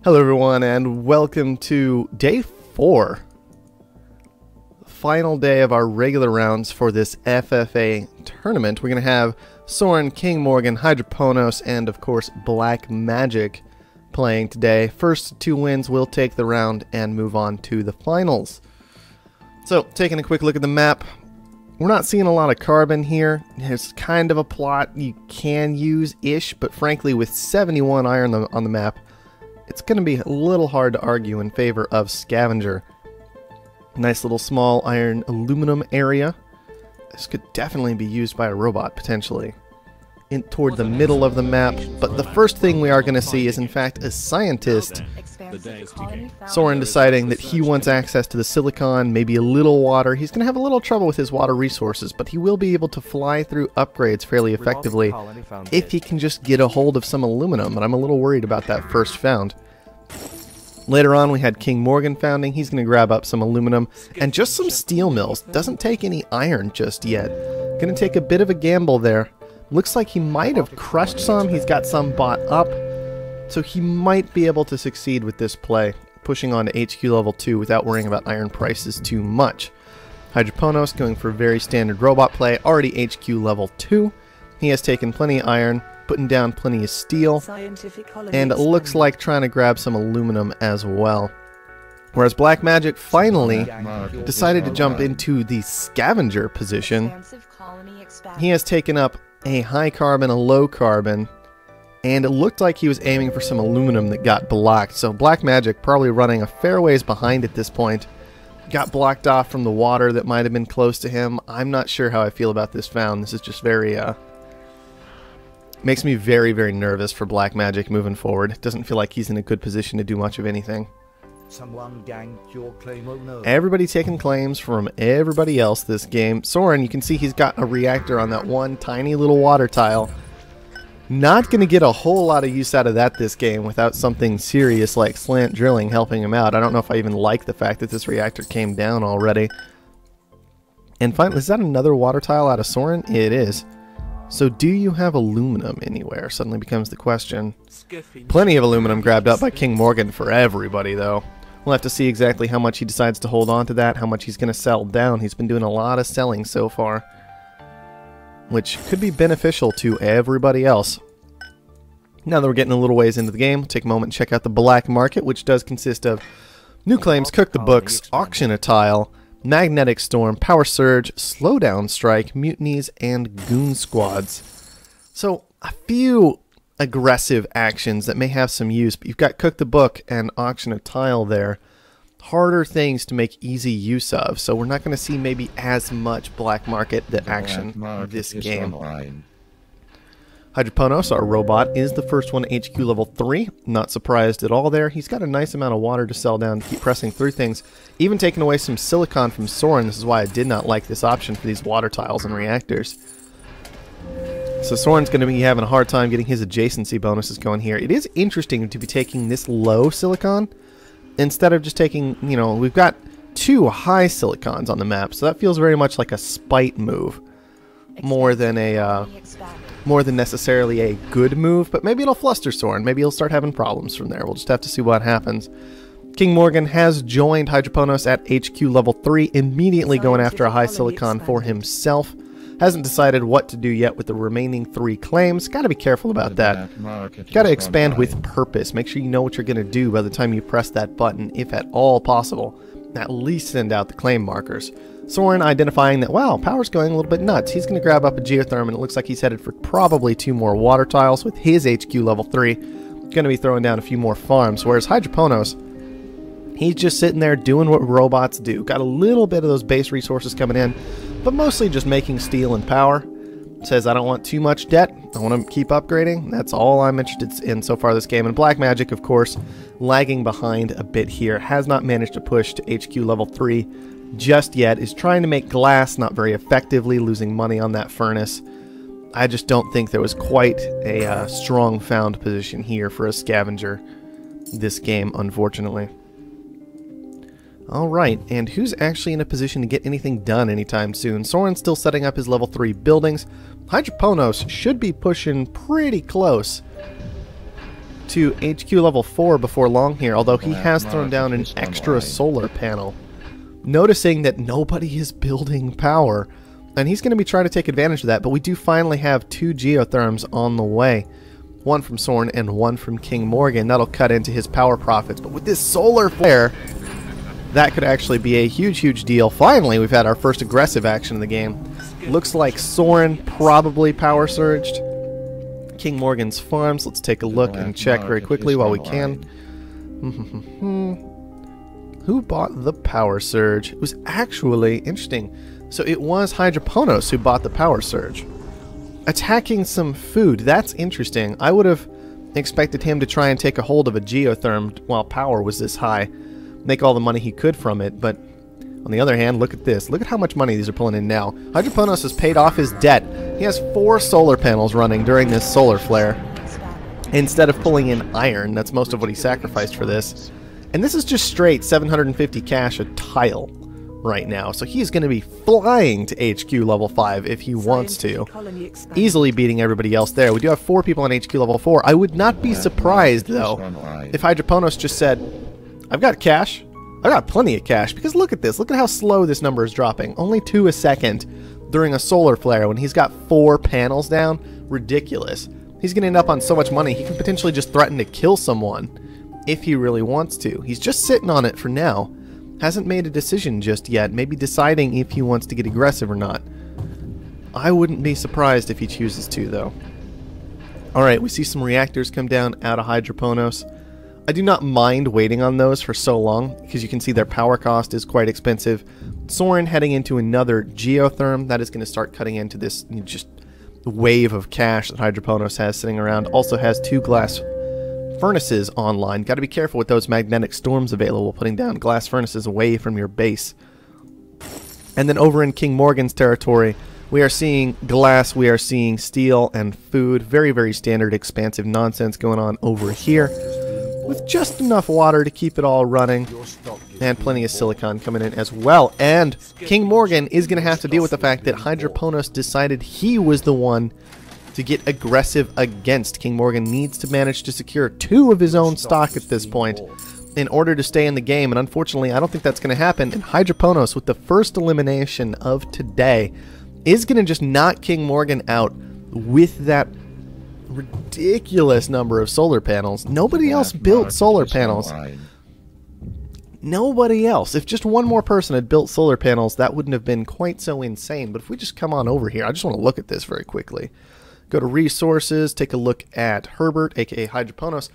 Hello everyone and welcome to day 4. Final day of our regular rounds for this FFA tournament. We're going to have Soren, King Morgan, Hydroponos, and of course Black Magic playing today. First 2 wins will take the round and move on to the finals. So, taking a quick look at the map, we're not seeing a lot of carbon here. There's kind of a plot you can use-ish, but frankly with 71 iron on the map, it's going to be a little hard to argue in favor of Scavenger. Nice little small iron aluminum area. This could definitely be used by a robot, potentially. Toward the middle of the map, but the first thing we are going to see is in fact a scientist, Soren, deciding that he wants access to the silicon, maybe a little water. He's going to have a little trouble with his water resources, but he will be able to fly through upgrades fairly effectively if he can just get a hold of some aluminum, and I'm a little worried about that first found. Later on we had King Morgan founding. He's going to grab up some aluminum and just some steel mills. Doesn't take any iron just yet. Going to take a bit of a gamble there. Looks like he might have crushed some. He's got some bought up. So he might be able to succeed with this play, pushing on to HQ level 2 without worrying about iron prices too much. Hydroponos going for very standard robot play, already HQ level 2. He has taken plenty of iron, putting down plenty of steel, and it looks like trying to grab some aluminum as well. Whereas Black Magic finally decided to jump into the scavenger position. He has taken up a high carbon, a low carbon, and it looked like he was aiming for some aluminum that got blocked. So Black Magic probably running a fair ways behind at this point. Got blocked off from the water that might have been close to him. I'm not sure how I feel about this found. This is just very, makes me very, very nervous for Black Magic moving forward. It doesn't feel like he's in a good position to do much of anything. Everybody taking claims from everybody else this game. Soren, you can see he's got a reactor on that one tiny little water tile. Not going to get a whole lot of use out of that this game without something serious like slant drilling helping him out. I don't know if I even like the fact that this reactor came down already. And finally, is that another water tile out of Soren? It is. So do you have aluminum anywhere? Suddenly becomes the question. Plenty of aluminum grabbed up by King Morgan for everybody though. We'll have to see exactly how much he decides to hold on to that, how much he's going to sell down. He's been doing a lot of selling so far, which could be beneficial to everybody else. Now that we're getting a little ways into the game, we'll take a moment and check out the black market, which does consist of new claims, cook the books, auction a tile, magnetic storm, power surge, slowdown strike, mutinies, and goon squads. So a few aggressive actions that may have some use, but you've got cook the book and auction a tile there. Harder things to make easy use of, so we're not going to see maybe as much black market action this game. Hydroponos, our robot, is the first one HQ level 3. Not surprised at all there. He's got a nice amount of water to sell down to keep pressing through things. Even taking away some silicon from Soren. This is why I did not like this option for these water tiles and reactors. So Soren's going to be having a hard time getting his adjacency bonuses going here. It is interesting to be taking this low silicon instead of just taking, you know, we've got 2 high silicons on the map, so that feels very much like a spite move, more than necessarily a good move. But maybe it'll fluster Soren. Maybe he'll start having problems from there. We'll just have to see what happens. King Morgan has joined Hydroponos at HQ level 3, immediately going after a high silicon for himself. Hasn't decided what to do yet with the remaining 3 claims. Got to be careful about that. Got to expand with purpose. Make sure you know what you're going to do by the time you press that button, if at all possible. At least send out the claim markers. Soren identifying that, wow, power's going a little bit nuts. He's going to grab up a geotherm, and it looks like he's headed for probably 2 more water tiles with his HQ level 3. Going to be throwing down a few more farms, whereas Hydroponos, he's just sitting there doing what robots do. Got a little bit of those base resources coming in, but mostly just making steel and power. Says I don't want too much debt. I want to keep upgrading. That's all I'm interested in so far this game. And Black Magic, of course, lagging behind a bit here. Has not managed to push to HQ level 3 just yet. Is trying to make glass, not very effectively, losing money on that furnace. I just don't think there was quite a strong found position here for a scavenger this game, unfortunately. Alright, and who's actually in a position to get anything done anytime soon? Soren's still setting up his level 3 buildings. Hydroponos should be pushing pretty close to HQ level 4 before long here, although he has thrown down an extra solar panel. Noticing that nobody is building power, and he's going to be trying to take advantage of that, but we do finally have 2 geotherms on the way. One from Soren and one from King Morgan. That'll cut into his power profits, but with this solar flare, that could actually be a huge, huge deal. Finally, we've had our first aggressive action in the game. Looks like Soren probably power surged King Morgan's farms. Let's take a look and check very quickly while we can. Who bought the power surge? It was actually interesting. So it was Hydroponos who bought the power surge. Attacking some food. That's interesting. I would have expected him to try and take a hold of a geotherm while power was this high. Make all the money he could from it, but on the other hand, look at this. Look at how much money these are pulling in now. Hydroponos has paid off his debt. He has 4 solar panels running during this solar flare, instead of pulling in iron. That's most of what he sacrificed for this. And this is just straight 750 cash a tile right now. So he's going to be flying to HQ level 5 if he wants to. Easily beating everybody else there. We do have 4 people on HQ level 4. I would not be surprised, though, if Hydroponos just said, I've got cash. I've got plenty of cash. Because look at this. Look at how slow this number is dropping. Only 2 a second during a solar flare when he's got 4 panels down. Ridiculous. He's going to end up on so much money, he could potentially just threaten to kill someone if he really wants to. He's just sitting on it for now. Hasn't made a decision just yet. Maybe deciding if he wants to get aggressive or not. I wouldn't be surprised if he chooses to, though. Alright, we see some reactors come down out of Hydroponos. I do not mind waiting on those for so long, because you can see their power cost is quite expensive. Soren heading into another geotherm. That is going to start cutting into this just wave of cash that Hydroponos has sitting around. Also has 2 glass furnaces online. Got to be careful with those magnetic storms available, putting down glass furnaces away from your base. And then over in King Morgan's territory, we are seeing glass, we are seeing steel and food. Very, very standard expansive nonsense going on over here, with just enough water to keep it all running, and plenty of silicon coming in as well. And King Morgan is going to have to deal with the fact that Hydroponos decided he was the one to get aggressive against. King Morgan needs to manage to secure 2 of his own stock at this point in order to stay in the game, and unfortunately I don't think that's going to happen. And Hydroponos, with the first elimination of today, is going to just knock King Morgan out with that ridiculous number of solar panels. Nobody else built solar panels. Nobody else. If just one more person had built solar panels, that wouldn't have been quite so insane. But if we just come on over here, I just want to look at this very quickly. Go to resources, take a look at Herbert, aka Hydroponos.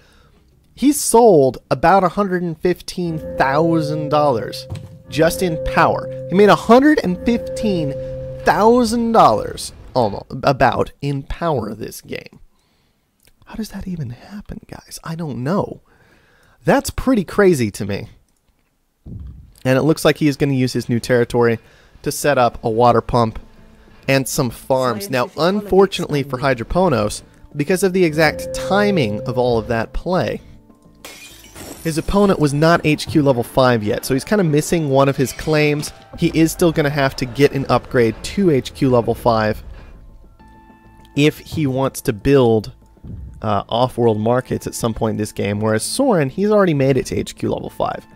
He's sold about $115,000 just in power. He made $115,000 almost about in power this game. How does that even happen, guys? I don't know. That's pretty crazy to me. And it looks like he is going to use his new territory to set up a water pump and some farms. Now, unfortunately for Hydroponos, because of the exact timing of all of that play, his opponent was not HQ level 5 yet, so he's kind of missing one of his claims. He is still going to have to get an upgrade to HQ level 5 if he wants to build off-world markets at some point in this game, whereas Soren, he's already made it to HQ level 5.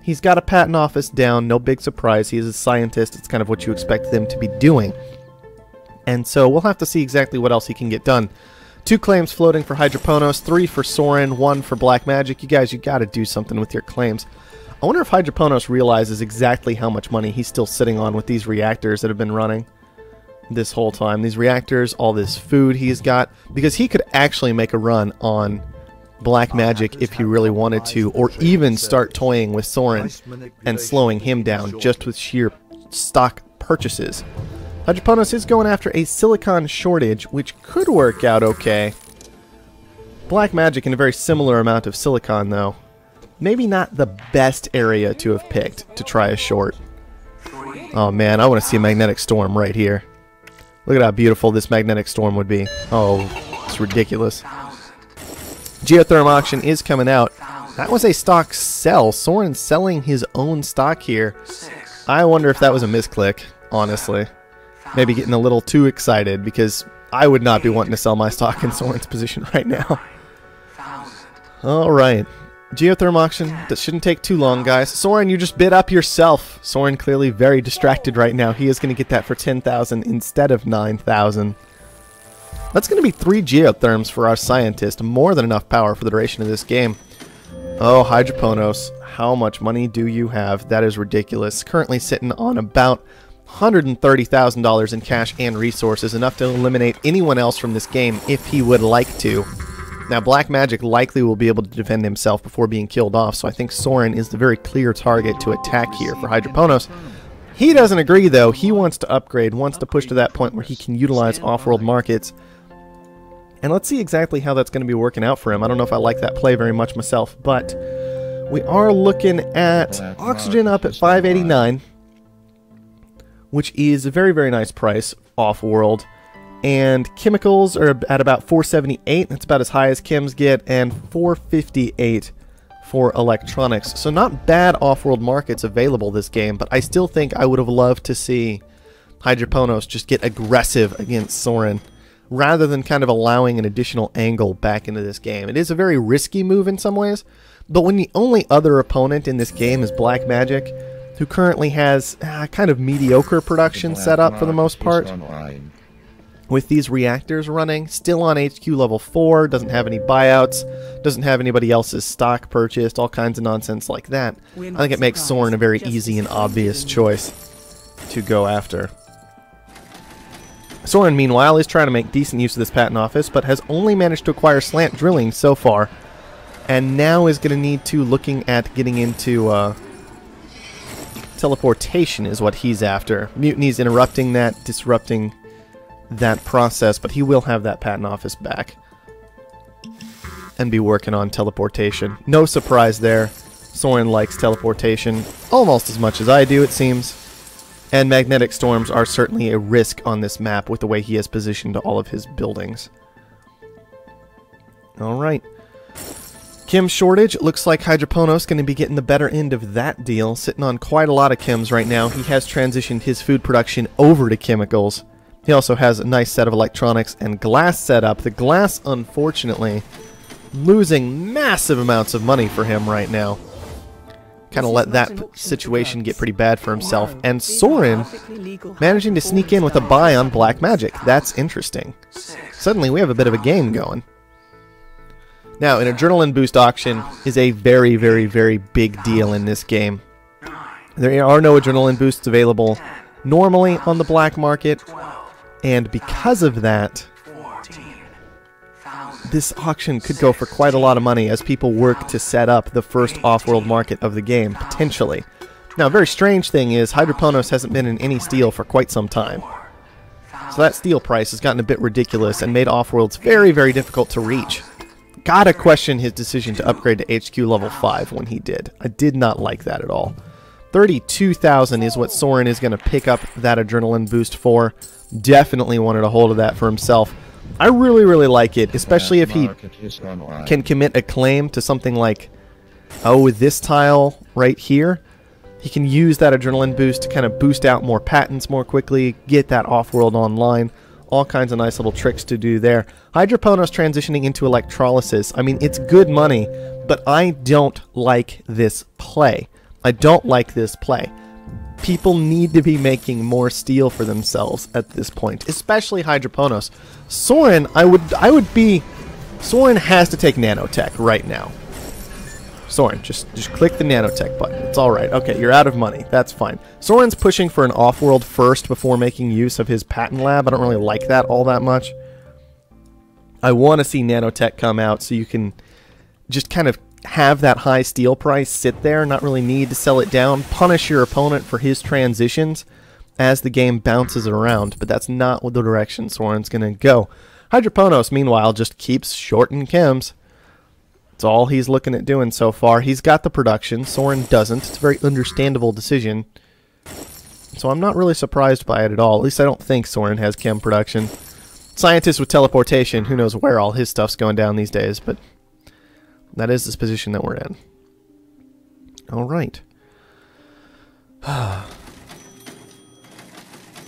He's got a patent office down, no big surprise. He is a scientist. It's kind of what you expect them to be doing. And so we'll have to see exactly what else he can get done. 2 claims floating for Hydroponos, 3 for Soren, 1 for Black Magic. You guys, you got to do something with your claims. I wonder if Hydroponos realizes exactly how much money he's still sitting on with these reactors that have been running this whole time. These reactors, all this food he's got, because he could actually make a run on Black Magic if he really wanted to, or even start toying with Soren and slowing him down just with sheer stock purchases. Hydroponos is going after a silicon shortage, which could work out okay. Black Magic in a very similar amount of silicon, though. Maybe not the best area to have picked to try a short. Oh man, I want to see a magnetic storm right here. Look at how beautiful this magnetic storm would be. Oh, it's ridiculous. Geotherm auction is coming out. That was a stock sell. Soren selling his own stock here. I wonder if that was a misclick, honestly. Maybe getting a little too excited, because I would not be wanting to sell my stock in Soren's position right now. Alright. Geotherm auction. That shouldn't take too long, guys. Soren, you just bid up yourself. Soren clearly very distracted right now. He is going to get that for 10,000 instead of 9,000. That's going to be 3 geotherms for our scientist. More than enough power for the duration of this game. Oh, Hydroponos, how much money do you have? That is ridiculous. Currently sitting on about $130,000 in cash and resources, enough to eliminate anyone else from this game if he would like to. Now, Black Magic likely will be able to defend himself before being killed off, so I think Soren is the very clear target to attack here for Hydroponos. He doesn't agree, though. He wants to upgrade, wants to push to that point where he can utilize off-world markets. And let's see exactly how that's going to be working out for him. I don't know if I like that play very much myself, but we are looking at oxygen up at 589, which is a very, very nice price off-world. And chemicals are at about 478. That's about as high as chems get, and 458 for electronics. So not bad off-world markets available this game, but I still think I would have loved to see Hydroponos just get aggressive against Soren, rather than kind of allowing an additional angle back into this game. It is a very risky move in some ways, but when the only other opponent in this game is Black Magic, who currently has kind of mediocre production set up for the most part, with these reactors running, still on HQ level 4, doesn't have any buyouts, doesn't have anybody else's stock purchased, all kinds of nonsense like that. I think it makes Soren a very easy and obvious choice to go after. Soren, meanwhile, is trying to make decent use of this patent office, but has only managed to acquire slant drilling so far, and now is going to need to looking at getting into teleportation is what he's after. Mutiny's interrupting that, disrupting that process, but he will have that patent office back and be working on teleportation. No surprise there. Soren likes teleportation almost as much as I do, it seems. And magnetic storms are certainly a risk on this map with the way he has positioned all of his buildings. Alright. Chem shortage. Looks like Hydroponos going to be getting the better end of that deal. Sitting on quite a lot of chems right now. He has transitioned his food production over to chemicals. He also has a nice set of electronics and glass set up. The glass, unfortunately, losing massive amounts of money for him right now. Kind of let that situation get pretty bad for himself. And Soren managing to sneak in with a buy on Black Magic. That's interesting. Suddenly we have a bit of a game going. Now, an adrenaline boost auction is a very, very, very big deal in this game. There are no adrenaline boosts available normally on the black market. And because of that, this auction could go for quite a lot of money as people work to set up the first off-world market of the game, potentially. Now, a very strange thing is Hydroponos hasn't been in any steel for quite some time. So that steel price has gotten a bit ridiculous and made off-worlds very, very difficult to reach. Gotta question his decision to upgrade to HQ level 5 when he did. I did not like that at all. 32,000 is what Soren is going to pick up that adrenaline boost for. Definitely wanted a hold of that for himself. I really, really like it, especially if he can commit a claim to something like, oh, this tile right here. He can use that adrenaline boost to kind of boost out more patents more quickly, get that off-world online. All kinds of nice little tricks to do there. Hydroponos transitioning into electrolysis. I mean, it's good money, but I don't like this play. I don't like this play. People need to be making more steel for themselves at this point, especially Hydroponos. Soren, Soren has to take nanotech right now. Soren, just click the nanotech button. It's alright. Okay, you're out of money. That's fine. Soren's pushing for an off-world first before making use of his patent lab. I don't really like that all that much. I want to see nanotech come out so you can just kind of have that high steel price sit there, not really need to sell it down, punish your opponent for his transitions as the game bounces around, but that's not what the direction Soren's going to go. Hydroponos, meanwhile, just keeps shorting chems. That's all he's looking at doing so far. He's got the production, Soren doesn't. It's a very understandable decision, so I'm not really surprised by it at all. At least I don't think Soren has chem production. Scientist with teleportation, who knows where all his stuff's going down these days, but that is the position that we're in. Alright.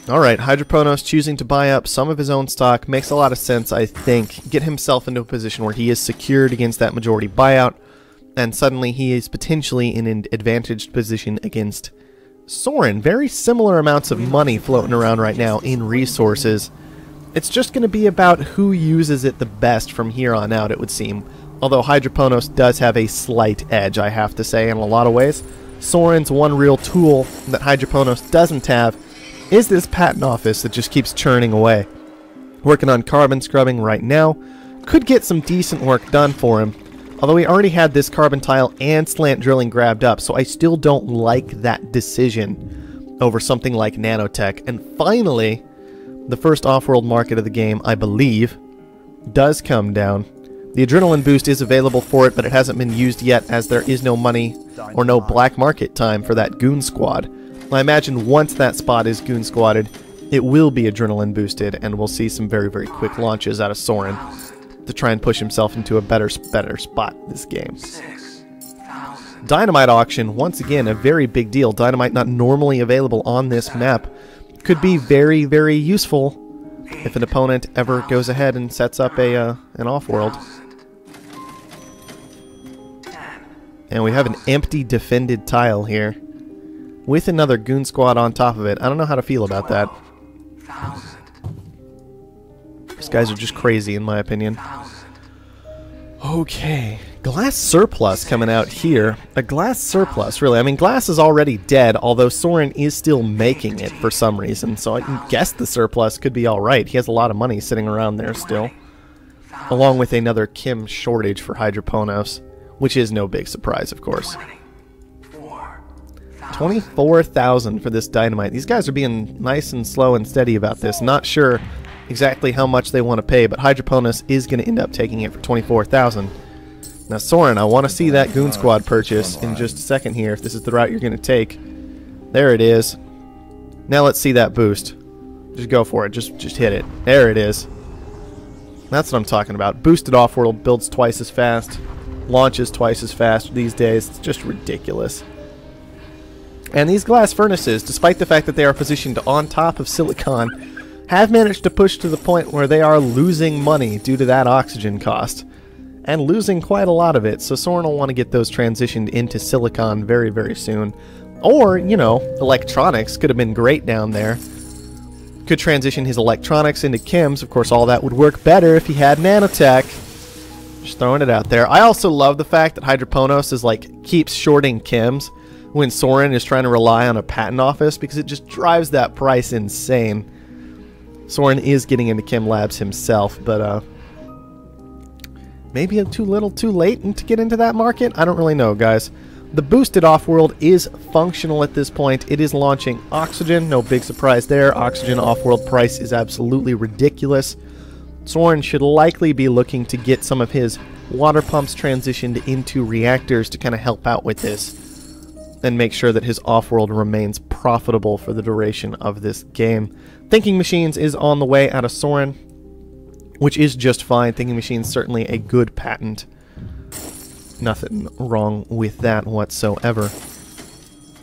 Alright, Hydroponos choosing to buy up some of his own stock makes a lot of sense, I think. Get himself into a position where he is secured against that majority buyout, and suddenly he is potentially in an advantaged position against Soren. Very similar amounts of money floating around right now in resources. It's just going to be about who uses it the best from here on out, it would seem. Although Hydroponos does have a slight edge, I have to say, in a lot of ways. Soren's one real tool that Hydroponos doesn't have is this patent office that just keeps churning away. Working on carbon scrubbing right now. Could get some decent work done for him. Although he already had this carbon tile and slant drilling grabbed up, so I still don't like that decision over something like nanotech. And finally, the first off-world market of the game, I believe, does come down. The adrenaline boost is available for it, but it hasn't been used yet as there is no money or no black market time for that goon squad. I imagine once that spot is goon squatted, it will be adrenaline boosted, and we'll see some very, very quick launches out of Soren to try and push himself into a better spot this game. Dynamite auction, once again, a very big deal. Dynamite not normally available on this map. Could be very, very useful if an opponent ever goes ahead and sets up an off-world. And we have an empty defended tile here with another goon squad on top of it. I don't know how to feel about that. These guys are just crazy in my opinion. Okay, glass surplus coming out here. A glass surplus, really. I mean, glass is already dead, although Soren is still making it for some reason, so I can guess the surplus could be alright. He has a lot of money sitting around there still. Along with another Kim shortage for Hydroponos, which is no big surprise, of course. 24,000 for this dynamite. These guys are being nice and slow and steady about this. Not sure exactly how much they want to pay, but Hydroponos is going to end up taking it for 24,000. Now, Soren, I want to see that goon squad purchase in just a second here, if this is the route you're going to take. There it is. Now let's see that boost. Just go for it. Just hit it. There it is. That's what I'm talking about. Boosted off-world builds twice as fast, launches twice as fast these days. It's just ridiculous. And these glass furnaces, despite the fact that they are positioned on top of silicon, have managed to push to the point where they are losing money due to that oxygen cost. And losing quite a lot of it, so Soren will want to get those transitioned into silicon very, very soon. Or, you know, electronics could have been great down there. Could transition his electronics into chems. Of course, all that would work better if he had nanotech. Just throwing it out there. I also love the fact that Hydroponos is like keeps shorting chems when Soren is trying to rely on a patent office, because it just drives that price insane. Soren is getting into chem labs himself, but maybe too little too late to get into that market? I don't really know, guys. The boosted off-world is functional at this point. It is launching oxygen. No big surprise there. Oxygen off-world price is absolutely ridiculous. Soren should likely be looking to get some of his water pumps transitioned into reactors to kind of help out with this and make sure that his off-world remains profitable for the duration of this game. Thinking Machines is on the way out of Soren, which is just fine. Thinking Machines certainly a good patent. Nothing wrong with that whatsoever.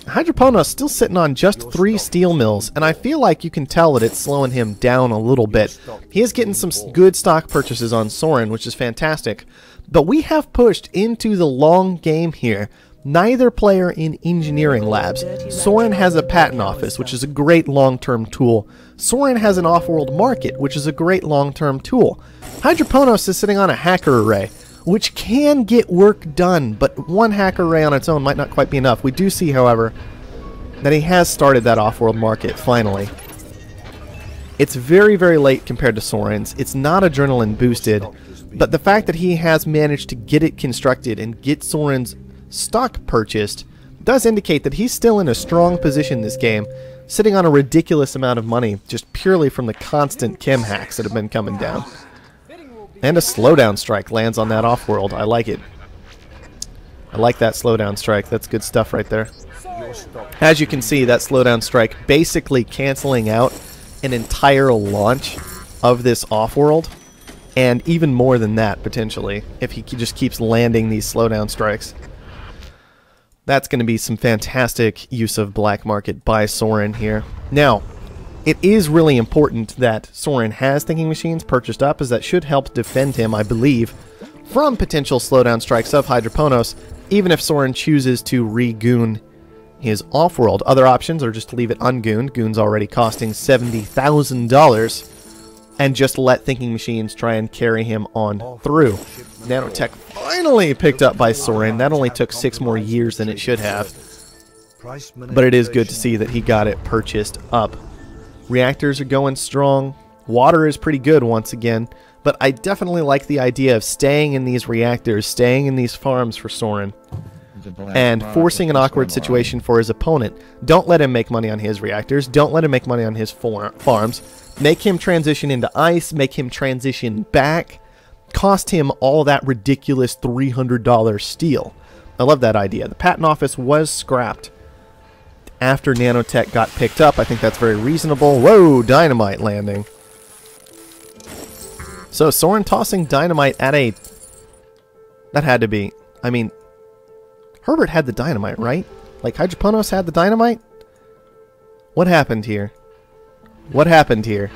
Hydroponos still sitting on just 3 steel mills, and I feel like you can tell that it's slowing him down a little bit. He is getting some good stock purchases on Soren, which is fantastic. But we have pushed into the long game here. Neither player in engineering labs. Soren has a patent office, which is a great long-term tool. Soren has an off-world market, which is a great long-term tool. Hydroponos is sitting on a hacker array, which can get work done, but one hacker array on its own might not quite be enough. We do see, however, that he has started that off-world market, finally. It's very, very late compared to Soren's. It's not adrenaline boosted, but the fact that he has managed to get it constructed and get Soren's stock purchased does indicate that he's still in a strong position this game, sitting on a ridiculous amount of money just purely from the constant chem hacks that have been coming down. And a slowdown strike lands on that off-world. I like it. I like that slowdown strike. That's good stuff right there. As you can see, that slowdown strike basically canceling out an entire launch of this off-world, and even more than that potentially if he just keeps landing these slowdown strikes. That's going to be some fantastic use of black market by Soren here. Now, it is really important that Soren has thinking machines purchased up, as that should help defend him, I believe, from potential slowdown strikes of Hydroponos, even if Soren chooses to re-goon his Offworld. Other options are just to leave it ungooned. Goon's already costing $70,000, and just let thinking machines try and carry him on through. Nanotech finally picked up by Soren. That only took 6 more years than it should have, but it is good to see that he got it purchased up. Reactors are going strong. Water is pretty good once again, but I definitely like the idea of staying in these reactors, staying in these farms for Soren, and forcing an awkward situation for his opponent. Don't let him make money on his reactors. Don't let him make money on his farms. Make him transition into ice. Make him transition back. Cost him all that ridiculous $300 steel. I love that idea. The patent office was scrapped after Nanotech got picked up. I think that's very reasonable. Whoa, dynamite landing. So Soren tossing dynamite at a... That had to be... I mean... Herbert had the dynamite, right? Like, Hydroponos had the dynamite? What happened here? What happened here?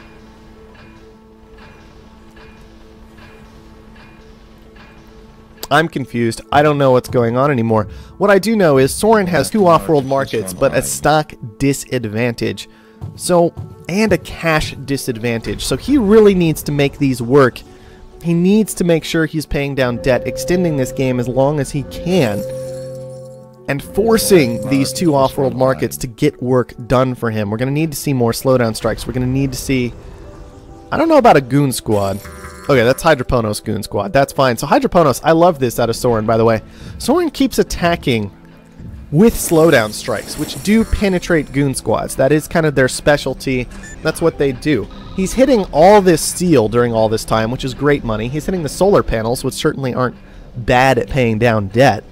I'm confused. I don't know what's going on anymore. What I do know is Soren has 2 off-world markets, but a stock disadvantage. So, and a cash disadvantage. So he really needs to make these work. He needs to make sure he's paying down debt, extending this game as long as he can, and forcing these 2 off-world markets to get work done for him. We're going to need to see more slowdown strikes. We're going to need to see... I don't know about a goon squad. Okay, that's Hydroponos goon squad. That's fine. So Hydroponos, I love this out of Soren, by the way. Soren keeps attacking with slowdown strikes, which do penetrate goon squads. That is kind of their specialty. That's what they do. He's hitting all this steel during all this time, which is great money. He's hitting the solar panels, which certainly aren't bad at paying down debt.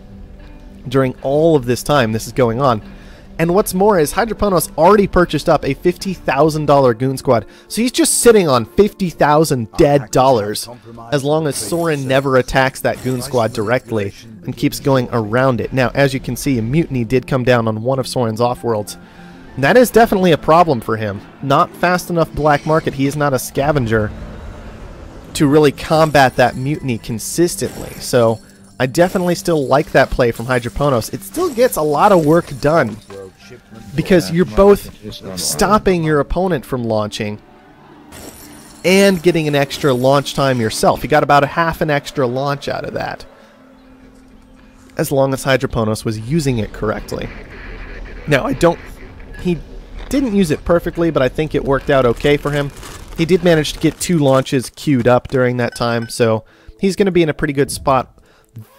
During all of this time this is going on. And what's more is Hydroponos already purchased up a $50,000 goon squad. So he's just sitting on 50,000 dead dollars as long as Soren never attacks that goon squad directly and keeps going around it. Now, as you can see, a mutiny did come down on one of Soren's off-worlds. That is definitely a problem for him. Not fast enough black market. He is not a scavenger to really combat that mutiny consistently. So I definitely still like that play from Hydroponos. It still gets a lot of work done because you're both stopping your opponent from launching and getting an extra launch time yourself. You got about a half an extra launch out of that, as long as Hydroponos was using it correctly. Now, he didn't use it perfectly, but I think it worked out okay for him. He did manage to get 2 launches queued up during that time, so he's going to be in a pretty good spot.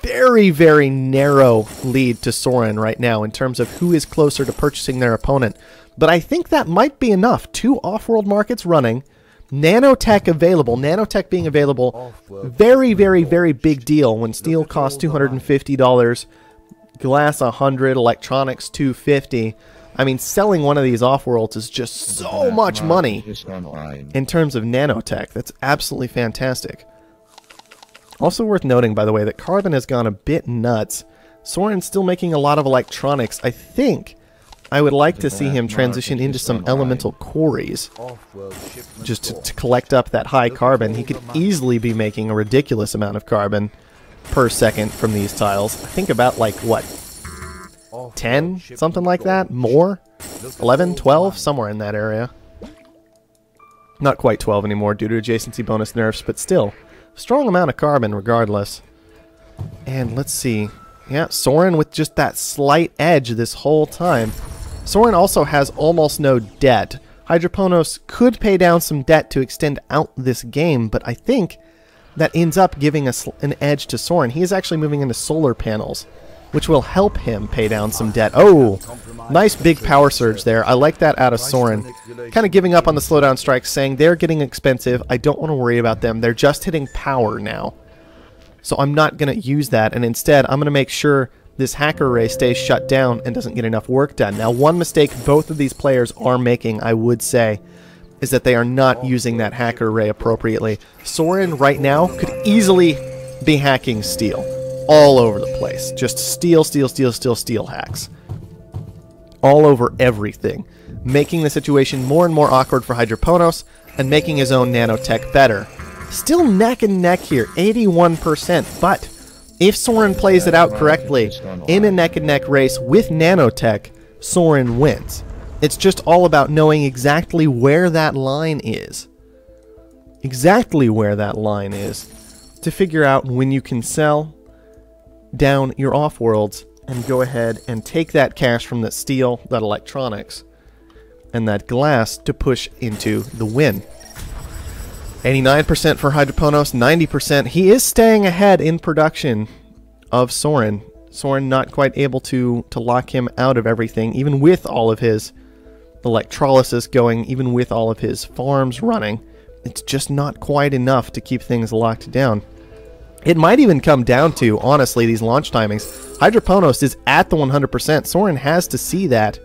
Very, very narrow lead to Soren right now in terms of who is closer to purchasing their opponent. But I think that might be enough. 2 off-world markets running. Nanotech available. Nanotech being available. Very, very, very big deal when steel costs $250. Glass $100. Electronics $250. I mean, selling one of these off-worlds is just so much money in terms of Nanotech. That's absolutely fantastic. Also worth noting, by the way, that Carbon has gone a bit nuts. Soren's still making a lot of electronics. I think I would like to see him transition into some elemental quarries just to collect up that high carbon. He could easily be making a ridiculous amount of carbon per second from these tiles. I think about, like, what, 10? Something like that? More? 11? 12? Somewhere in that area. Not quite 12 anymore due to adjacency bonus nerfs, but still. Strong amount of carbon regardless. And let's see. Yeah, Soren with just that slight edge this whole time. Soren also has almost no debt. Hydroponos could pay down some debt to extend out this game, but I think that ends up giving us an edge to Soren. He is actually moving into solar panels, which will help him pay down some debt. Oh, nice big power surge there. I like that out of Soren. Kind of giving up on the slowdown strikes, saying they're getting expensive. I don't want to worry about them. They're just hitting power now. So I'm not going to use that, and instead I'm going to make sure this hacker array stays shut down and doesn't get enough work done. Now, one mistake both of these players are making, I would say, is that they are not using that hacker array appropriately. Soren right now could easily be hacking steel all over the place. Just steel hacks all over everything. making the situation more and more awkward for Hydroponos and making his own nanotech better. Still neck and neck here, 81%, but if Soren plays it out correctly in a neck and neck race with nanotech, Soren wins. It's just all about knowing exactly where that line is. Exactly where that line is to figure out when you can sell down your Offworlds and go ahead and take that cash from that steel, that electronics, and that glass to push into the win. 89% for Hydroponos, 90%. He is staying ahead in production of Soren. Soren not quite able to lock him out of everything, even with all of his electrolysis going, even with all of his farms running. It's just not quite enough to keep things locked down. It might even come down to, honestly, these launch timings. Hydroponos is at the 100%. Soren has to see that.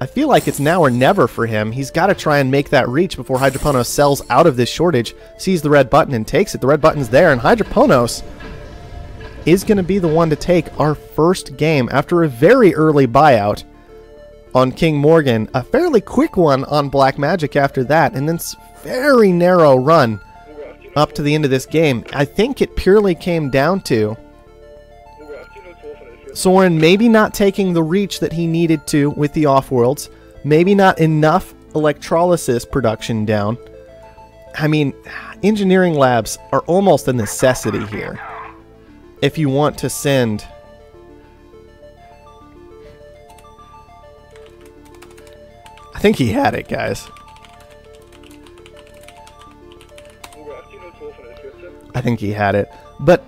I feel like it's now or never for him. He's got to try and make that reach before Hydroponos sells out of this shortage, sees the red button and takes it. The red button's there, and Hydroponos is going to be the one to take our first game after a very early buyout on King Morgan. A fairly quick one on Black Magic after that, and then very narrow run up to the end of this game. I think it purely came down to Soren maybe not taking the reach that he needed to with the Offworlds, maybe not enough electrolysis production down. I mean, engineering labs are almost a necessity here if you want to send I think he had it, guys. I think he had it. But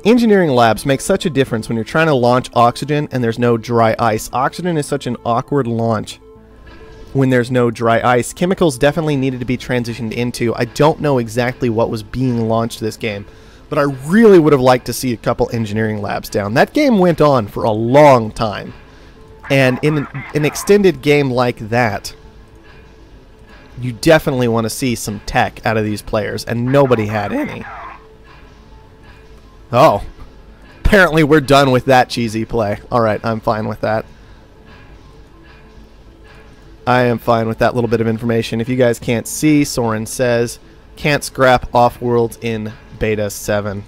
engineering labs make such a difference when you're trying to launch oxygen and there's no dry ice. Oxygen is such an awkward launch when there's no dry ice. Chemicals definitely needed to be transitioned into. I don't know exactly what was being launched this game, but I really would have liked to see a couple engineering labs down. That game went on for a long time. And in an extended game like that, you definitely want to see some tech out of these players, and nobody had any. Oh, apparently we're done with that cheesy play. Alright, I'm fine with that. I am fine with that little bit of information. If you guys can't see, Soren says, can't scrap Offworlds in Beta 7,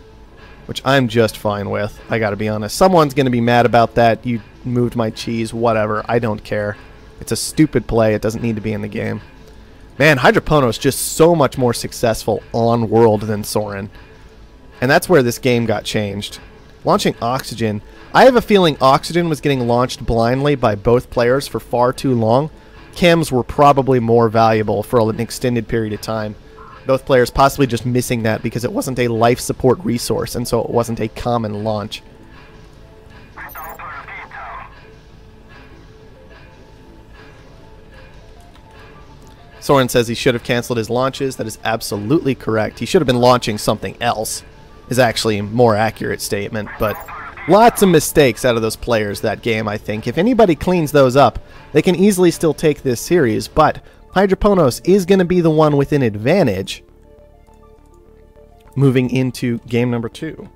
which I'm just fine with, I gotta be honest. Someone's gonna be mad about that. You moved my cheese, whatever. I don't care. It's a stupid play. It doesn't need to be in the game. Man, Hydroponos just so much more successful on world than Soren. And that's where this game got changed. Launching Oxygen. I have a feeling Oxygen was getting launched blindly by both players for far too long. Chems were probably more valuable for an extended period of time. Both players possibly just missing that because it wasn't a life support resource, and so it wasn't a common launch. Soren says he should have canceled his launches. That is absolutely correct. He should have been launching something else, is actually a more accurate statement. But lots of mistakes out of those players that game, I think. If anybody cleans those up, they can easily still take this series. But Hydroponos is going to be the one with an advantage moving into game number 2.